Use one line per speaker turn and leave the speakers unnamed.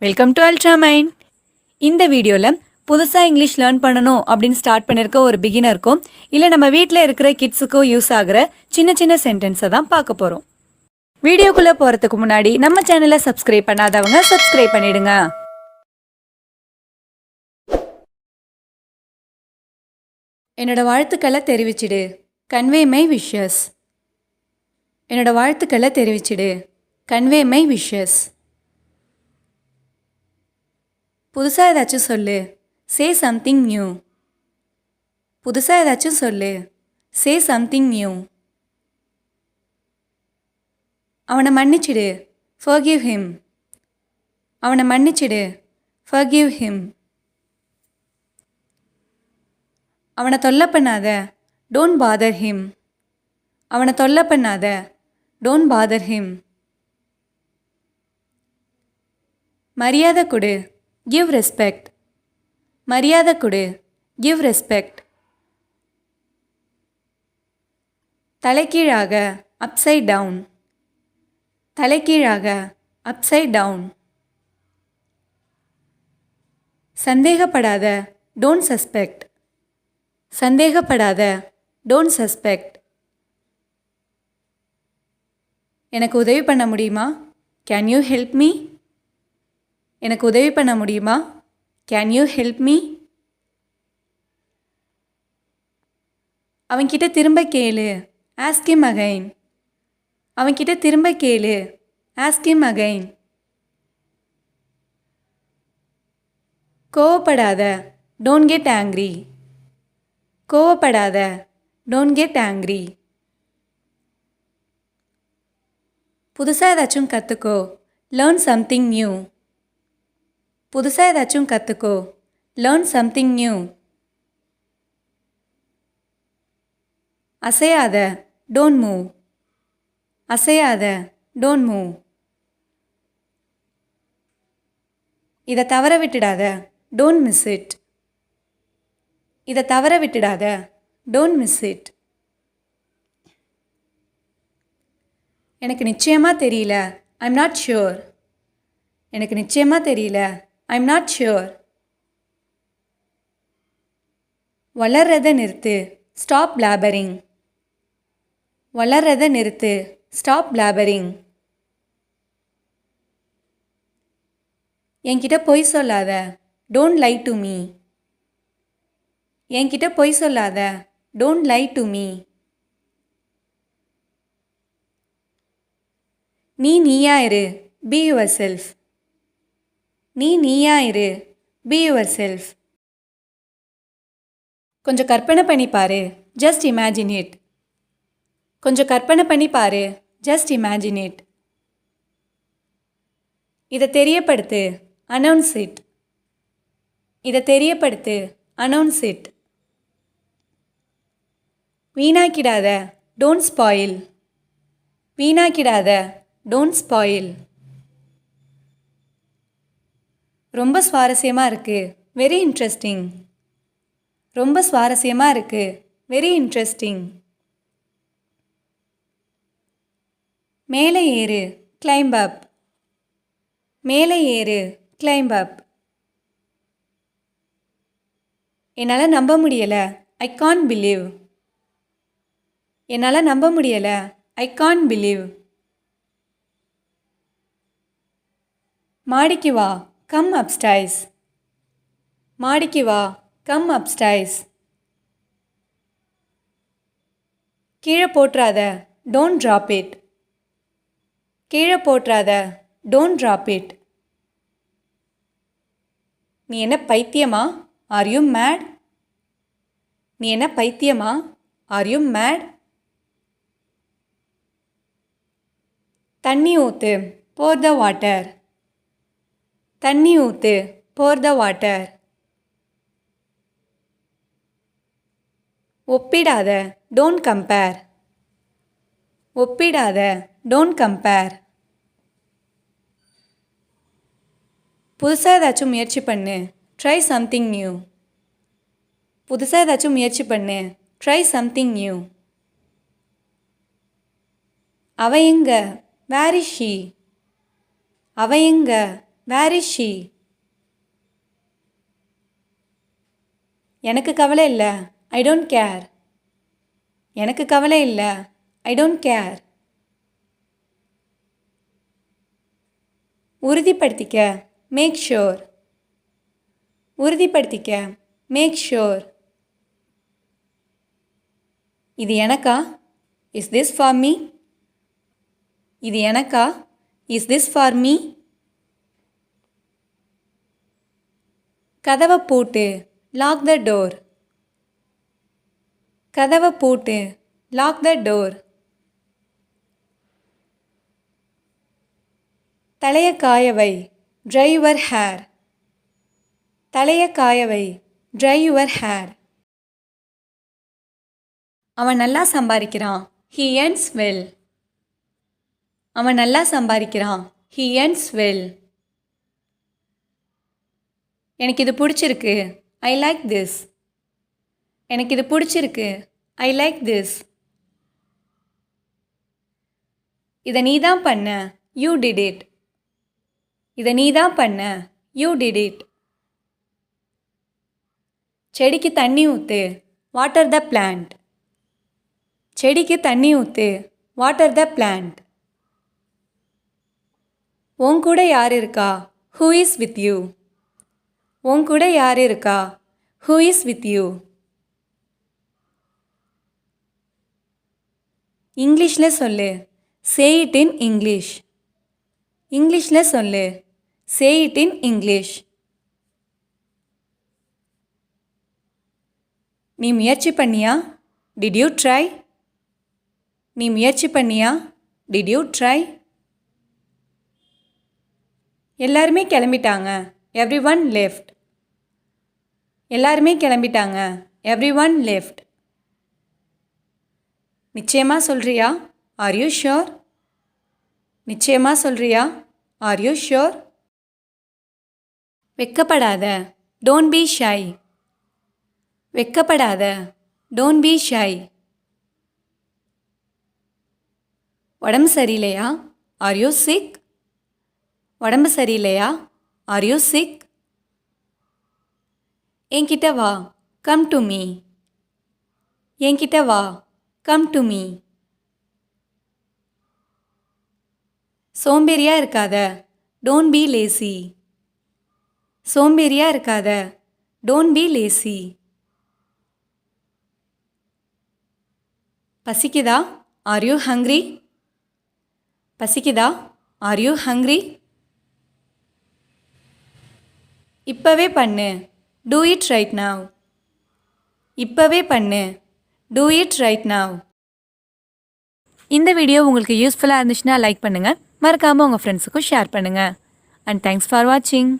Welcome to Ultramind. இந்த வீடியோவில் புதுசாக இங்கிலீஷ் லேர்ன் பண்ணணும் அப்படின்னு ஸ்டார்ட் பண்ணியிருக்க ஒரு பிகினருக்கும் இல்லை நம்ம வீட்டில் இருக்கிற கிட்ஸுக்கும் யூஸ் ஆகிற சின்ன சின்ன சென்டென்ஸை தான் பார்க்க போகிறோம். வீடியோக்குள்ளே போகிறதுக்கு முன்னாடி நம்ம சேனலை சப்ஸ்கிரைப் பண்ணாதவங்க சப்ஸ்கிரைப் பண்ணிடுங்க. என்னோட வாழ்த்துக்களை தெரிவிச்சிடு. Convey my wishes. என்னோட வாழ்த்துக்களை தெரிவிச்சிடு. Convey my wishes. புதுசாக ஏதாச்சும் சொல்லு. Say something new. புதுசாக ஏதாச்சும் சொல்லு. Say something new. அவனை மன்னிச்சிடு. Forgive him. அவனை மன்னிச்சிடு. Forgive him. அவனை தொல்லை பண்ணாத. Don't bother him. அவனை தொல்லை பண்ணாத. Don't bother him. மரியாதை கொடு. Give respect. மரியாதை கொடு. Give respect. தலைகீழாக. Upside down. தலைகீழாக. Upside down. சந்தேகப்படாத. Don't suspect. சந்தேகப்படாத. Don't suspect. எனக்கு உதவி பண்ண முடியுமா? Can you help me? எனக்கு உதவி பண்ண முடியுமா? Can you help me? அவன்கிட்ட திரும்ப கேளு. Ask him again. அவன்கிட்ட திரும்ப கேளு. Ask him again. கோவப்படாத. Don't get angry. கோவப்படாத. Don't get angry. புதுசாக ஏதாச்சும் கற்றுக்கோ. Learn something new. புதுசாக ஏதாச்சும் கற்றுக்கோ. Learn something new. அசையாத. Don't move. அசையாத. Don't move. இதை தவற விட்டுடாத. Don't miss it. இதை தவற விட்டுடாத. Don't miss it. எனக்கு நிச்சயமாக தெரியல. I'm not sure. எனக்கு நிச்சயமாக தெரியல. I'm not sure. வளர்றதை நிறுத்து. Stop blabbering. வளர்றதை நிறுத்து. Stop blabbering. என்கிட்ட பொய் சொல்லாத. Don't lie to me. என்கிட்ட பொய் சொல்லாத. Don't lie to me. நீ நீயா இரு. Be yourself. நீ நீயா இரு. Be yourself. கொஞ்சம் கற்பனை பண்ணி பாரு. Just imagine it. கொஞ்சம் கற்பனை பண்ணி பாரு. Just imagine it. இதை தெரியப்படுத்து. Announce it. இதை தெரியப்படுத்து. Announce it. வீணாக்கிடாத. Don't spoil. வீணாக்கிடாத. Don't spoil. ரொம்ப சுவாரஸ்யமாக இருக்குது. Very interesting. ரொம்ப சுவாரஸ்யமாக இருக்குது. Very interesting. மேலே ஏறு. கிளைம்ப் அப். மேலே ஏறு. கிளைம்ப் அப். என்னால் நம்ப முடியலை. I can't believe. என்னால் நம்ப முடியலை. I can't believe. மாடிக்கு வா. கம் அப்ஸ்டைஸ். மாடிக்கு வா. கம் அப்ஸ்டைஸ். கீழே போட்றாத. Don't drop it. கீழே போட்றாத. Don't drop it. நீ என்ன பைத்தியமா? Are you mad? நீ என்ன பைத்தியமா? Are you mad? தண்ணி ஊத்து. Pour the water. தண்ணி ஊத்து. Pour the water. ஒப்பிடாத. Don't compare. ஒப்பிடாத. Don't compare. புதுசாக ஏதாச்சும் முயற்சி பண்ணு. Try something new. புதுசாக ஏதாச்சும் முயற்சி பண்ணு. Try something new. அவ எங்க? Where is she? அவ எங்க? Where is she? எனக்கு கவலை இல்லை. I don't care. எனக்கு கவலை இல்லை. I don't care. உறுதிப்படுத்திக்க. Make sure. உறுதிப்படுத்திக்க. Make sure. இது எனக்கா? Is this for me? இது எனக்கா? Is this for me? கதவை பூட்டு. Lock the door. கதவை பூட்டு. Lock the door. தலையை காயவை. Try your hair. தலையை காயவை. Try your hair. அவன் நல்லா சம்பாதிக்கிறான். He earns well. அவன் நல்லா சம்பாதிக்கிறான். He earns well. எனக்கு இது பிடிச்சிருக்கு. I like this. எனக்கு இது பிடிச்சிருக்கு. I like this. இதை நீ தான் பண்ண. You did it. இதை நீ தான் பண்ண. You did it. செடிக்கு தண்ணி ஊற்று. வாட்டர் த பிளான்ட். செடிக்கு தண்ணி ஊற்று. வாட்டர் த பிளான்ட். உன் கூட யார் இருக்கா? Who is with you? உன் கூட யார் இருக்கா? Who is with you? இங்கிலீஷில் சொல்லு. Say it in English. இங்கிலீஷில் சொல்லு. Say it in English. நீ முயற்சி பண்ணியா? Did you try? நீ முயற்சி பண்ணியா? Did you try? எல்லாருமே கிளம்பிட்டாங்க. Everyone left. எல்லாருமே கிளம்பிட்டாங்க. Everyone left. நிச்சயமாக சொல்கிறியா? Are you sure? நிச்சயமாக சொல்கிறியா? Are you sure? வெக்கப்படாத. Don't be shy. வெக்கப்படாத. Don't be shy. உடம்பு சரியில்லையா? Are you sick? உடம்பு சரியில்லையா? Are you sick? என்கிட்ட வா. Come to me. என்கிட்ட வா. Come to me. சோம்பேறியா இருக்காத. Don't be lazy. சோம்பேறியா இருக்காத. Don't be lazy. பசிக்குதா? Are you hungry? பசிக்குதா? Are you hungry? இப்போவே பண்ணு. Do it right now. இப்போவே பண்ணு. Do it right now. இந்த வீடியோ உங்களுக்கு யூஸ்ஃபுல்லாக இருந்துச்சுன்னா லைக் பண்ணுங்கள். மறக்காமல் உங்கள் ஃப்ரெண்ட்ஸுக்கும் ஷேர் பண்ணுங்கள். அண்ட் தேங்க்ஸ் ஃபார் வாட்சிங்.